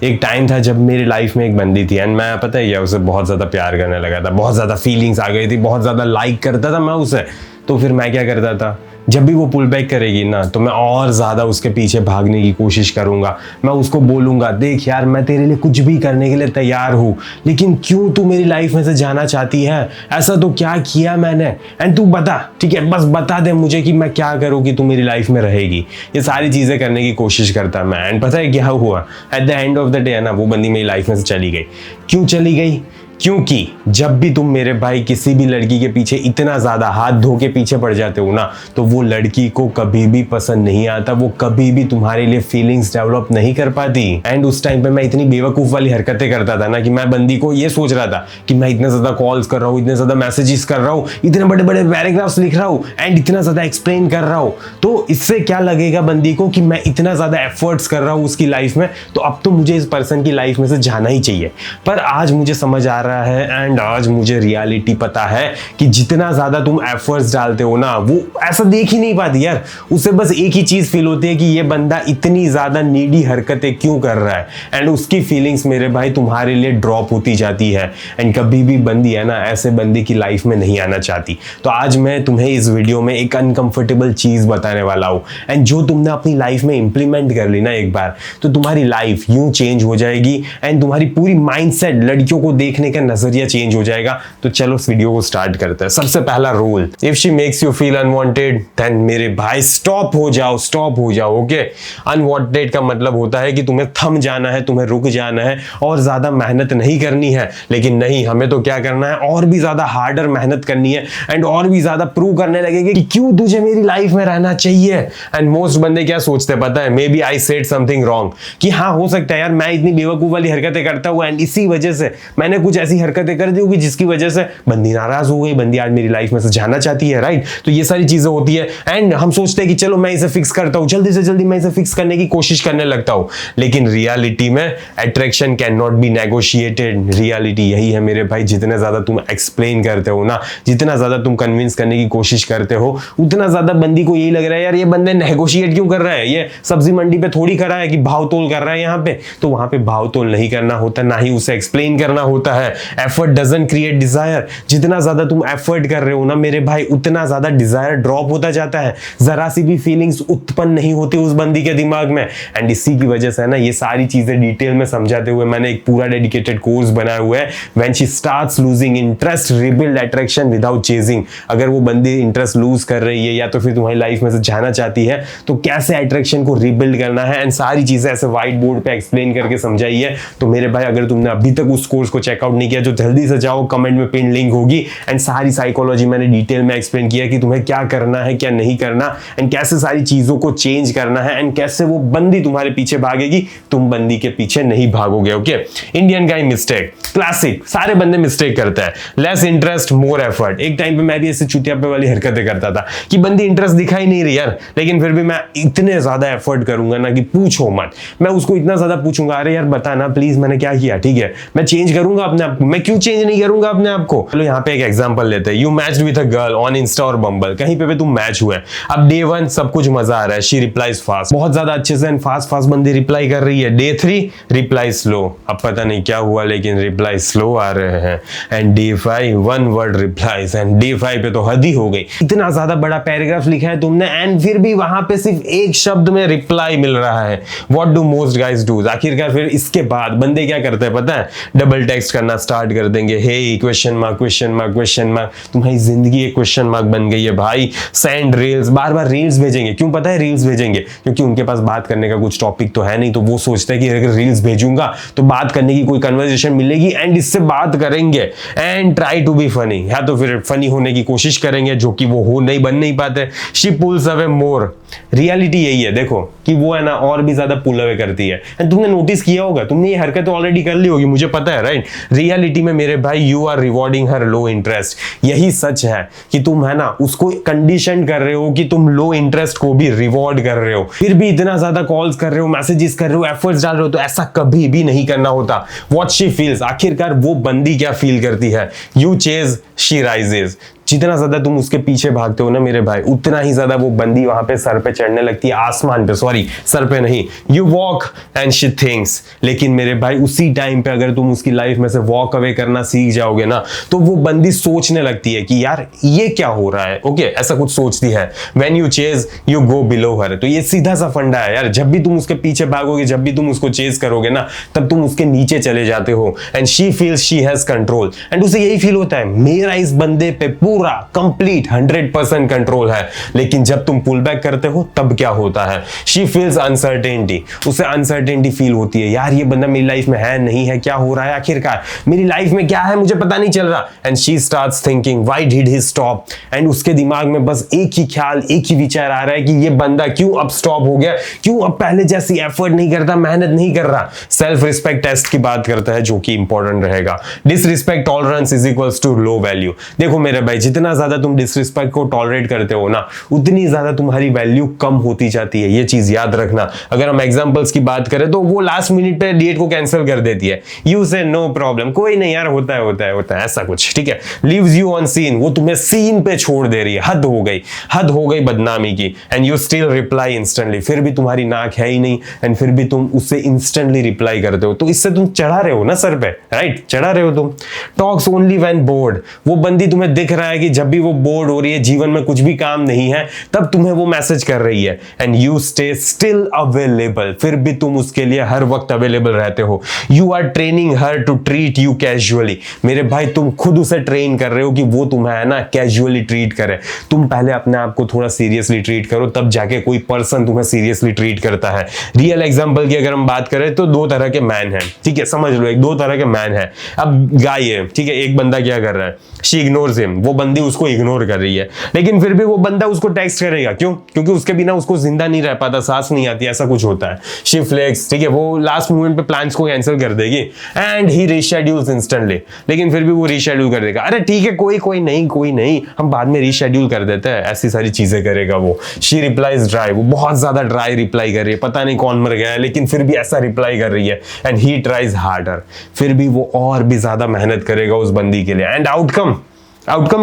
एक टाइम था जब मेरी लाइफ में एक बंदी थी एंड मैं पता है क्या उसे बहुत ज़्यादा प्यार करने लगा था, बहुत ज़्यादा फीलिंग्स आ गई थी, बहुत ज़्यादा लाइक करता था मैं उसे। तो फिर मैं क्या करता था, जब भी वो पुल बैक करेगी ना तो मैं और ज़्यादा उसके पीछे भागने की कोशिश करूँगा। मैं उसको बोलूँगा, देख यार मैं तेरे लिए कुछ भी करने के लिए तैयार हूँ, लेकिन क्यों तू मेरी लाइफ में से जाना चाहती है? ऐसा तो क्या किया मैंने? एंड तू बता, ठीक है, बस बता दे मुझे कि मैं क्या करूँ कि तू मेरी लाइफ में रहेगी। ये सारी चीज़ें करने की कोशिश करता मैं। एंड पता है क्या हुआ? At the end of the day है ना, वो बंदी मेरी लाइफ में से चली गई। क्यों चली गई? क्योंकि जब भी तुम मेरे भाई किसी भी लड़की के पीछे इतना ज़्यादा हाथ धो के पीछे पड़ जाते हो ना, तो वो लड़की को कभी भी पसंद नहीं आता, वो कभी भी तुम्हारे लिए फीलिंग्स डेवलप नहीं कर पाती। एंड उस टाइम पे मैं इतनी बेवकूफ़ वाली हरकतें करता था ना कि मैं बंदी को ये सोच रहा था कि मैं इतने ज़्यादा कॉल्स कर रहा हूँ, इतने ज़्यादा मैसेजेस कर रहा हूँ, इतने बड़े बड़े पैराग्राफ्स लिख रहा हूँ एंड इतना ज़्यादा एक्सप्लेन कर रहा हूँ, तो इससे क्या लगेगा बंदी को कि मैं इतना ज़्यादा एफर्ट्स कर रहा हूँ उसकी लाइफ में, तो अब तो मुझे इस पर्सन की लाइफ में से जाना ही चाहिए। पर आज मुझे समझ आ रहा है एंड आज मुझे रियलिटी पता है कि जितना ज्यादा तुम एफर्ट्स डालते हो ना, वो ऐसा देख ही नहीं पाती यार। उसे बस एक ही चीज फील होती है कि ये बंदा इतनी ज्यादा नीडी हरकतें क्यों कर रहा है, एंड उसकी फीलिंग्स मेरे भाई तुम्हारे लिए ड्रॉप होती जाती है। एंड कभी भी बंदी है ना ऐसे बंदी की लाइफ में नहीं आना चाहती। तो आज मैं तुम्हें इस वीडियो में एक अनकंफर्टेबल चीज बताने वाला हूं, एंड जो तुमने अपनी लाइफ में इंप्लीमेंट कर ली ना एक बार, तो तुम्हारी लाइफ यूं चेंज हो जाएगी एंड तुम्हारी पूरी माइंडसेट, लड़कियों को देखने का नजरिया चेंज हो जाएगा। तो चलो इस वीडियो को स्टार्ट करते हैं। सबसे पहला rule, if she makes you feel unwanted then मेरे भाई स्टॉप हो जाओ, स्टॉप हो जाओ। ओके, अनवांटेड का मतलब होता है कि तुम्हें थम जाना है, तुम्हें रुक जाना है और ज्यादा मेहनत नहीं करनी है। लेकिन नहीं, हमें तो क्या करना है, और भी ज्यादा हार्डर मेहनत करनी है एंड और भी ज्यादा प्रूव करने लगेंगे कि क्यों तुझे मेरी लाइफ में रहना चाहिए। एंड मोस्ट बंदे क्या सोचते हैं पता है, maybe I said something wrong, कि हाँ हो सकता है यार मैं इतनी बेवकूफ वाली हरकतें करता हूँ एंड इसी वजह से मैंने कुछ ऐसी हरकतें कर दी होगी जिसकी वजह से बंदी नाराज हो गई, बंदी आज मेरी लाइफ में से जाना चाहती है, राइट। तो ये सारी चीजें होती है एंड हम सोचते हैं कि चलो मैं इसे फिक्स करता हूं, जल्दी से जल्दी मैं इसे फिक्स करने की कोशिश करने लगता हूं। लेकिन रियलिटी में attraction can not be negotiated. Reality यही है मेरे भाई, जितने ज्यादा तुम एक्सप्लेन करते हो ना, जितना ज्यादा तुम कन्विंस करने की कोशिश करते हो, उतना ज्यादा बंदी को यही लग रहा है यार ये बंदे नेगोशिएट क्यों कर रहा है, ये सब्जी मंडी पे थोड़ी खड़ा है कि भाव तोल कर रहा है यहाँ पे। तो वहां पे भाव तोल नहीं करना होता, ना ही उसे एक्सप्लेन करना होता है। Effort doesn't create desire. जितना ज्यादा तुम एफर्ट कर रहे हो ना मेरे भाई, उतना ज्यादा डिजायर ड्रॉप होता जाता है, जरा सी भी फीलिंग्स उत्पन्न नहीं होती उस बंदी के दिमाग में। एंड इसी की वजह से है ना ये सारी चीजें डिटेल में समझाते हुए मैंने एक पूरा डेडिकेटेड कोर्स बनाया हुआ है, when she starts losing interest rebuild attraction without chasing. अगर वो बंदी इंटरेस्ट लूज कर रही है या तो फिर तुम्हारी लाइफ में से जाना चाहती है, तो कैसे अट्रैक्शन को रिबिल्ड करना है, एंड सारी चीजें ऐसे व्हाइट बोर्ड पे एक्सप्लेन करके समझाई है। तो मेरे भाई अगर तुमने अभी तक उस कोर्स को चेकआउट नहीं किया, तो जल्दी से जाओ, कमेंट में पिन लिंक होगी। एंड सारी साइकोलॉजी मैंने डिटेल में एक्सप्लेन किया कि तुम्हें क्या करना है, क्या नहीं करना, एंड कैसे सारी चीजों को चेंज करना है, एंड कैसे वो बंदी तुम्हारे पीछे भागेगी, तुम बंदी के पीछे नहीं भागोगे। Okay, Indian guy mistake, classic, सारे बंदे मिस्टेक करते हैं। Less interest more effort. एक टाइम पे मैं भी ऐसे चुतियापे वाली हरकतें करता था कि बंदी इंटरेस्ट दिखाई नहीं रही यार, लेकिन फिर भी मैं इतने ज्यादा एफर्ट करूंगा ना कि पूछो मत। मैं उसको इतना ज्यादा पूछूंगा, अरे यार बता ना प्लीज मैंने क्या किया, ठीक है मैं चेंज करूंगा अपने आप को, मैं क्यों चेंज नहीं करूंगा अपने आप को। चलो यहाँ पे एक एग्जांपल लेते हैं। You matched with a girl on Insta और बम्बल, कहीं पे भी तुम मैच हुए। अब डे 1 सब कुछ मजा आ रहा है, शी रिप्लाइज फास्ट, बहुत ज्यादा अच्छे से एंड फास्ट बंदी रिप्लाई कर रही है। डे 3 रिप्लाई स्लो, अब पता नहीं क्या हुआ लेकिन रिप्लाई स्लो आ रहे हैं। And day 5 1 word replies, and day 5 पे तो हद ही हो गई, इतना ज्यादा बड़ा पैराग्राफ लिखा है तुमने एंड फिर भी वहां पे सिर्फ एक शब्द में रिप्लाई मिल रहा है। What do most guys do? आखिरकार फिर इसके बाद बंदे क्या करते हैं पता है, डबल टेक्स्ट करना स्टार्ट कर देंगे। Hey question mark question mark question mark, तुम्हारी जिंदगी एक क्वेश्चन मार्क बन गई है भाई। सेंड रील्स, बार बार रील्स भेजेंगे। क्यों पता है रील्स भेजेंगे? क्योंकि उनके पास बात करने का कुछ टॉपिक तो है नहीं, तो वो सोचते हैं कि अगर रील्स भेजूंगा तो बात करने की कोई कन्वर्सेशन मिलेगी एंड इससे बात करेंगे and try to be funny, या तो फिर फनी होने की कोशिश करेंगे जो कि वो हो नहीं, बन नहीं पाते। She pulls away more, reality यही है देखो कि वो है ना और भी ज्यादा पुल अवे करती है। एंड तुमने नोटिस किया होगा, तुमने ये हरकत तो ऑलरेडी कर ली होगी, मुझे पता है, राइट। रियलिटी में मेरे भाई you are rewarding her low interest. यही सच है कि तुम है ना उसको कंडीशन कर रहे हो कि तुम लो इंटरेस्ट को भी रिवॉर्ड कर रहे हो, फिर भी इतना ज्यादा कॉल्स कर रहे हो, मैसेजेस कर रहे हो, एफर्ट्स डाल रहे हो। तो ऐसा कभी भी नहीं करना होता। व्हाट शी फील्स, आखिरकार वो बंदी क्या फील करती है। यू चेज शी राइजेस, जितना ज्यादा तुम उसके पीछे भागते हो ना मेरे भाई, उतना ही ज्यादा वो बंदी वहां पे सर पे चढ़ने लगती है, आसमान पे, सॉरी सर पे नहीं। You walk and she thinks, लेकिन मेरे भाई उसी टाइम पे अगर तुम उसकी लाइफ में से वॉक अवे करना सीख जाओगे ना, तो वो बंदी सोचने लगती है कि यार ये क्या हो रहा है, ओके ऐसा कुछ सोचती है। When you chase you go below her, तो ये सीधा सा फंडा है यार, जब भी तुम उसके पीछे भागोगे, जब भी तुम उसको चेज करोगे ना, तब तुम उसके नीचे चले जाते हो। And she feels she has control, and उसे यही फील होता है मेरा इस बंदे पे पूरा कंप्लीट 100% कंट्रोल है। लेकिन जब तुम पुल बैक करते हो तब क्या होता है, शी फील्स अनसर्टेनिटी, उसे अनसर्टेनिटी फील होती है, यार ये बंदा मेरी लाइफ में है नहीं है, क्या हो रहा है आखिरकार, मेरी लाइफ में क्या है मुझे पता नहीं चल रहा। And she starts thinking why did he stop, and उसके दिमाग में बस एक ही ख्याल, एक ही विचार आ रहा है कि ये बंदा क्यों अब स्टॉप हो गया, क्यों अब पहले जैसी एफर्ट नहीं करता, मेहनत नहीं कर रहा। सेल्फ रिस्पेक्ट टेस्ट की बात करता है जो कि इंपॉर्टेंट रहेगा। Disrespect tolerance is equals to low value. देखो मेरे भाई, जितना ज्यादा तुम डिसरिस्पेक्ट को टॉलरेट करते हो ना, उतनी ज्यादा तुम्हारी वैल्यू कम होती जाती है, ये चीज याद रखना। अगर हम एग्जांपल्स की बात करें तो वो लास्ट मिनट पे डेट को कैंसिल कर देती है, यू से नो प्रॉब्लम, कोई नहीं यार, होता है ऐसा कुछ, ठीक है। लीव्स यू ऑन सीन, वो तुम्हें सीन पे छोड़ दे रही है, हद हो गई बदनामी की। And you still reply instantly, फिर भी तुम्हारी नाक है ही नहीं, एंड फिर भी तुम उससे इंस्टेंटली रिप्लाई करते हो, तो इससे तुम चढ़ा रहे हो ना सर पे, राइट, चढ़ा रहे हो तुम। टॉक्स ओनली व्हेन बोर्ड, वो बंदी तुम्हें दिख रहा है कि जब भी वो बोर्ड हो रही है, जीवन में कुछ भी काम नहीं है, तब तुम्हें वो मैसेज कर रही है। And you stay still available, फिर भी तुम उसके लिए हर वक्त अवेलेबल रहते हो। You are training her to treat you casually, मेरे भाई तुम खुद उसे ट्रेन कर रहे हो कि वो तुम्हें है ना कैजुअली ट्रीट करे। तुम पहले अपने आप को थोड़ा सीरियसली ट्रीट करो, तब जाके कोई पर्सन तुम्हें सीरियसली ट्रीट करता है। रियल एग्जांपल की अगर हम बात करें तो दो तरह के मैन हैं, ठीक है, समझ लो, एक दो तरह के मैन है। अब गाय है, ठीक है, एक बंदा क्या कर रहा है, शी इग्नोर्स हिम, वो बंदी उसको इग्नोर कर रही है, लेकिन फिर भी वो बंदा उसको टेक्स्ट करेगा, क्यों, क्योंकि उसके बिना उसको जिंदा नहीं रह पाता, सांस नहीं आती, ऐसा कुछ होता है। शी फ्लेक्स, ठीक है, वो लास्ट मोमेंट पे प्लान्स को कैंसिल कर देगी एंड ही रीशेड्यूल्स इंस्टेंटली, लेकिन फिर भी वो रीशेड्यूल कर देगा, अरे ठीक है कोई नहीं हम बाद में रीशेड्यूल कर देते हैं, ऐसी सारी चीजें करेगा वो। शी रिप्लाइज ड्राई, वो बहुत ज्यादा ड्राई रिप्लाई कर रही है, पता नहीं कौन मर गया है, लेकिन फिर भी ऐसा रिप्लाई कर रही है। एंड ही ट्राइज हार्डर, फिर भी वो और भी ज्यादा मेहनत करेगा उस बंदी के लिए। एंड आउटकम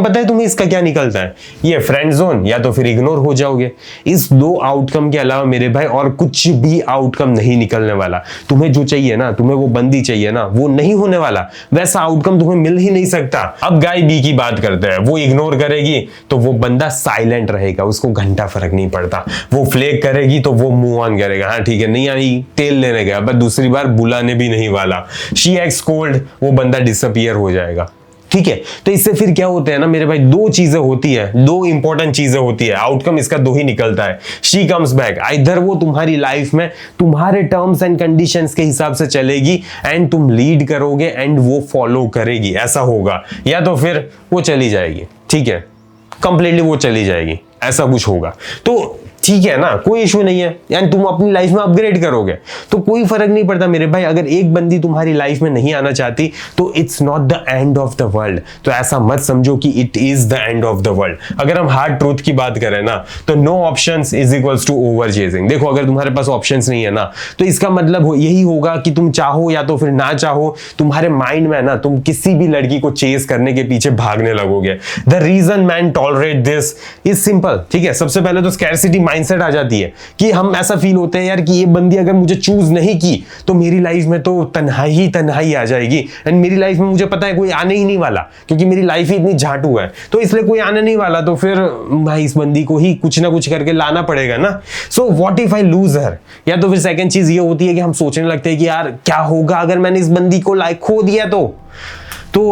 पता है तुम्हें इसका क्या निकलता है, ये फ्रेंड जोन या तो फिर इग्नोर हो जाओगे। इस दो आउटकम के अलावा मेरे भाई और कुछ भी आउटकम नहीं निकलने वाला। तुम्हें जो चाहिए ना, तुम्हें वो बंदी चाहिए ना, वो नहीं होने वाला, वैसा आउटकम तुम्हें मिल ही नहीं सकता। अब गाय बी की बात करते हैं, वो इग्नोर करेगी तो वो बंदा साइलेंट रहेगा, उसको घंटा फर्क नहीं पड़ता। वो फ्लेक करेगी तो वो मूव ऑन करेगा, हाँ ठीक है, नहीं आई तेल लेने गया, बस दूसरी बार बुलाने भी नहीं वाला। शी एक्स कोल्ड, वो बंदा डिसअपियर हो जाएगा, ठीक है। तो इससे फिर क्या होता है ना मेरे भाई, दो चीजें होती है, दो इंपॉर्टेंट चीजें होती है, आउटकम इसका दो ही निकलता है। शी कम्स बैक, इधर वो तुम्हारी लाइफ में तुम्हारे टर्म्स एंड कंडीशंस के हिसाब से चलेगी एंड तुम लीड करोगे एंड वो फॉलो करेगी, ऐसा होगा, या तो फिर वो चली जाएगी, ठीक है, कंप्लीटली वो चली जाएगी, ऐसा कुछ होगा। तो ठीक है ना, कोई इशू नहीं है, यानी तुम अपनी लाइफ में अपग्रेड करोगे तो कोई फर्क नहीं पड़ता मेरे भाई। अगर एक बंदी तुम्हारी लाइफ में नहीं आना चाहती तो it's not the end of the world, तो ऐसा मत समझो कि it is the end of the world. अगर हम हार्ड ट्रूथ की बात करें ना, तो no options is equals to over chasing. देखो अगर तुम्हारे पास ऑप्शंस नहीं है ना, तो इसका मतलब यही होगा कि तुम चाहो या तो फिर ना चाहो, तुम्हारे माइंड में ना तुम किसी भी लड़की को चेज करने के पीछे भागने लगोगे। The reason man tolerate this is simple, ठीक है। सबसे पहले तो स्कैरसिटी माइंडसेट आ जाती है कि हम ऐसा फील होते हैं यार कि ये बंदी अगर मुझे चूज नहीं की तो मेरी लाइफ में तो तन्हाई आ जाएगी, एंड मेरी लाइफ में मुझे पता है कोई आने ही नहीं वाला, क्योंकि मेरी लाइफ ही इतनी झाटू है, तो इसलिए कोई आने नहीं वाला, तो फिर भाई इस बंदी को ही कुछ ना कुछ करके लाना पड़ेगा ना। So what if I lose her, या तो फिर सेकंड चीज ये होती है कि हम सोचने लगते हैं कि यार क्या होगा अगर मैंने इस बंदी को लाइक खो दिया तो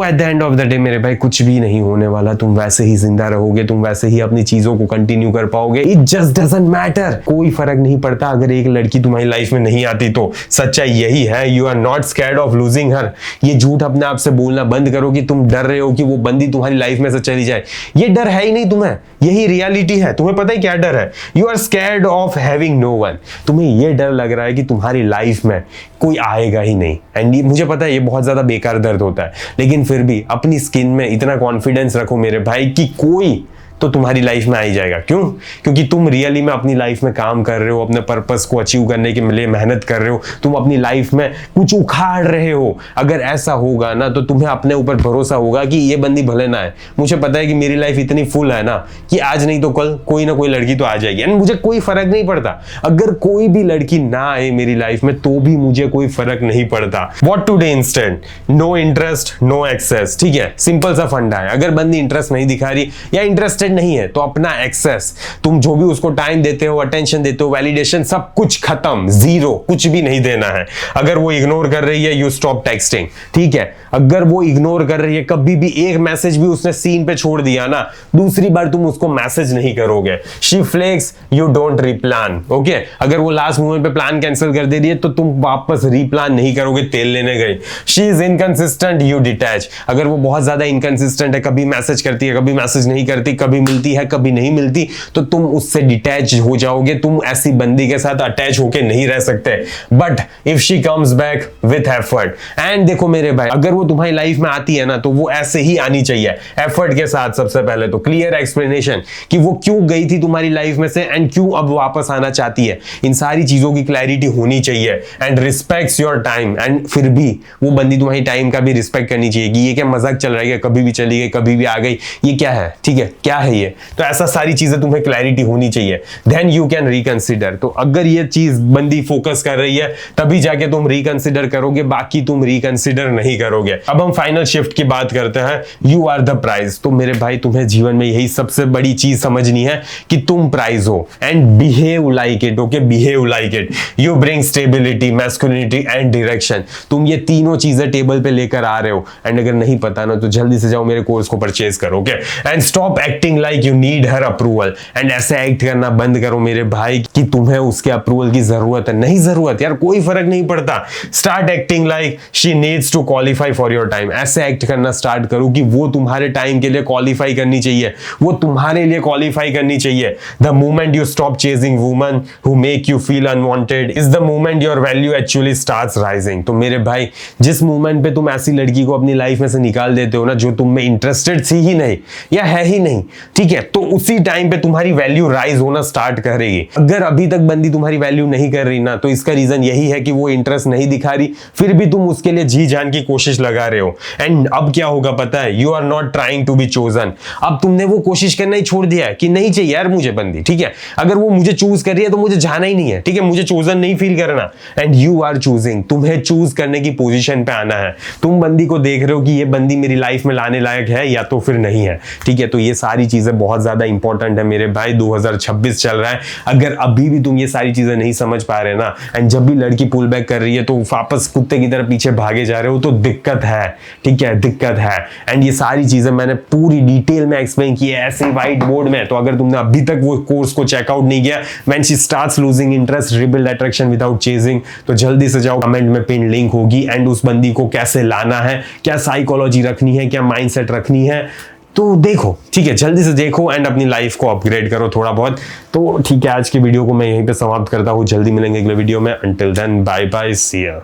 at the end of the day मेरे भाई कुछ भी नहीं होने वाला, तुम वैसे ही जिंदा रहोगे, तुम वैसे ही अपनी चीजों को कंटिन्यू कर पाओगे। इट जस्ट डजंट मैटर, कोई फर्क नहीं पड़ता अगर एक लड़की तुम्हारी लाइफ में नहीं आती तो। सच्चाई यही है, you are not scared of losing her. ये झूठ अपने आप से बोलना बंद करो कि तुम डर रहे हो कि वो बंदी तुम्हारी लाइफ में से चली जाए। ये डर है ही नहीं तुम्हें, यही रियलिटी है। तुम्हें पता है क्या डर है, you are scared of having no one. तुम्हें ये डर लग रहा है कि तुम्हारी लाइफ में कोई आएगा ही नहीं, एंड मुझे पता है ये बहुत ज्यादा बेकार दर्द होता है, लेकिन फिर भी अपनी स्किन में इतना कॉन्फिडेंस रखो मेरे भाई कि कोई तो तुम्हारी लाइफ में आ ही जाएगा। क्यों? क्योंकि तुम रियली में अपनी लाइफ में काम कर रहे हो, अपने पर्पस को अचीव करने के लिए मेहनत कर रहे हो, तुम अपनी लाइफ में कुछ उखाड़ रहे हो। अगर ऐसा होगा ना तो तुम्हें अपने ऊपर भरोसा होगा कि ये बंदी भले ना है, मुझे पता है कि मेरी लाइफ इतनी फुल है ना कि आज नहीं तो कल कोई ना कोई लड़की तो आ जाएगी, एंड मुझे कोई फर्क नहीं पड़ता। अगर कोई भी लड़की ना आए मेरी लाइफ में तो भी मुझे कोई फर्क नहीं पड़ता। What to do instant? No interest, no access. ठीक है, सिंपल सा फंडा है। अगर बंदी इंटरेस्ट नहीं दिखा रही या इंटरेस्टेड नहीं है तो अपना एक्सेस, तुम जो भी उसको टाइम देते हो, अटेंशन देते हो, वैलिडेशन, सब कुछ खत्म, जीरो, कुछ भी नहीं देना है। अगर वो इग्नोर कर रही है, यू स्टॉप टेक्सटिंग। ठीक है, अगर वो इग्नोर कर रही है, कभी भी एक मैसेज भी उसने सीन पे छोड़ दिया ना, दूसरी बार तुम उसको मैसेज नहीं करोगे। She flakes, you don't replan. Okay, अगर वो लास्ट मोमेंट पे प्लान कैंसिल कर दे रही है तो तुम वापस रीप्लान नहीं करोगे, तेल लेने गई। She is inconsistent, you detach. अगर वो बहुत ज्यादा इनकंसिस्टेंट है, कभी मैसेज करती है, कभी मैसेज नहीं करती, कभी मिलती है, कभी नहीं मिलती, तो तुम उससे डिटैच हो जाओगे। तुम ऐसी बंदी के साथ अटैच होके नहीं रह सकते। But if she comes back with effort, and देखो मेरे भाई, अगर वो तुम्हारी लाइफ में आती है ना तो वो ऐसे ही आनी चाहिए, एफर्ट के साथ। सबसे पहले तो क्लियर एक्सप्लेनेशन कि वो क्यों गई थी तुम्हारी लाइफ में से एंड क्यों अब वापस आना चाहती है, इन सारी चीजों की क्लैरिटी होनी चाहिए। And respects your time, and फिर भी वो बंदी तुम्हारी टाइम का भी रिस्पेक्ट करनी चाहिए कि ये क्या मजाक चल रहा है, कभी भी चली गई, कभी भी आ गई, ये क्या है? ठीक है, क्या है ये? तो ऐसा सारी चीजें तुम्हें क्लैरिटी होनी चाहिए, देन यू कैन रिकंसिडर। तो अगर ये चीज बंदी फोकस कर रही है तभी जाके तुम रिकंसिडर करोगे, बाकी तुम रिकंसिडर नहीं करोगे। अब हम फाइनल शिफ्ट की बात करते हैं, यू आर द प्राइज। तो मेरे भाई तुम्हें जीवन में यही सबसे बड़ी चीज समझनी है कि तुम प्राइज हो, and behave like it. Okay, behave like it. You bring stability, masculinity and direction. तुम ये तीनों चीजें टेबल पे लेकर आ रहे हो, एंड अगर नहीं पता ना तो जल्दी से जाओ मेरे कोर्स को परचेज करो। Okay, and stop acting like you need her approval. And ऐसे एक्ट करना बंद करो मेरे भाई कि तुम्हें उसके अप्रूवल की जरूरत है। नहीं जरूरत यार, कोई फर्क नहीं पड़ता। Start acting like she needs to qualify for your time. ऐसे एक्ट करना स्टार्ट करो कि वो तुम्हारे टाइम के लिए क्वालिफाई करनी चाहिए, वो तुम्हारे लिए क्वालिफाई करनी चाहिए। The moment you stop chasing woman who make you feel unwanted is the moment your value actually starts rising. तो मेरे भाई, जिस मोमेंट पे तुम ऐसी लड़की को अपनी लाइफ में से निकाल देते हो ना जो तुम में इंटरेस्टेड थी ही नहीं या है ही नहीं, ठीक है, तो उसी टाइम पे तुम्हारी वैल्यू राइज होना स्टार्ट करेगी। अगर अभी तक बंदी तुम्हारी वैल्यू नहीं कर रही ना तो इसका रीजन यही है कि वो इंटरेस्ट नहीं दिखा रही, फिर भी तुम उसके लिए जी जान की कोशिश लगा रहे हो। एंड अब क्या होगा पता है? You are not trying to be chosen. अब तुमने वो कोशिश करना ही छोड़ दिया है कि नहीं चाहिए यार मुझे बंदी, ठीक है, अगर वो मुझे चूज कर रही है तो मुझे जाना ही नहीं है, ठीक है, मुझे चोजन नहीं फील करना। एंड यू आर चूजिंग, तुम्हें चूज करने की पोजीशन पे आना है। तुम बंदी को देख रहे हो कि ये बंदी मेरी लाइफ में लाने लायक है या तो फिर नहीं है, ठीक है। तो ये सारी चीजें बहुत ज्यादा इंपॉर्टेंट है मेरे भाई। 2026 चल रहा है, अगर अभी भी तुम ये सारी चीजें नहीं समझ पा रहे ना, एंड जब भी लड़की पुल बैक कर रही है तो वापस कुत्ते की तरह पीछे भागे जा रहे हो, तो दिक्कत है, ठीक है, दिक्कत है। एंड ये सारी चीजें मैंने पूरी डिटेल में एक्सप्लेन की है ऐसे व्हाइट बोर्ड में। तो अगर तुमने अभी तक वो कोर्स को चेकआउट नहीं किया, when she starts losing interest, rebuild attraction without chasing, तो जल्दी से जाओ, कमेंट में पिन लिंक होगी। एंड उस बंदी को कैसे लाना है, क्या साइकोलॉजी रखनी है, क्या माइंडसेट रखनी है, तो देखो, ठीक है, जल्दी से देखो एंड अपनी लाइफ को अपग्रेड करो थोड़ा बहुत। तो ठीक है, आज की वीडियो को मैं यहीं पे समाप्त करता हूँ, जल्दी मिलेंगे अगले वीडियो में। अंटिल देन, बाय बाय, सी या।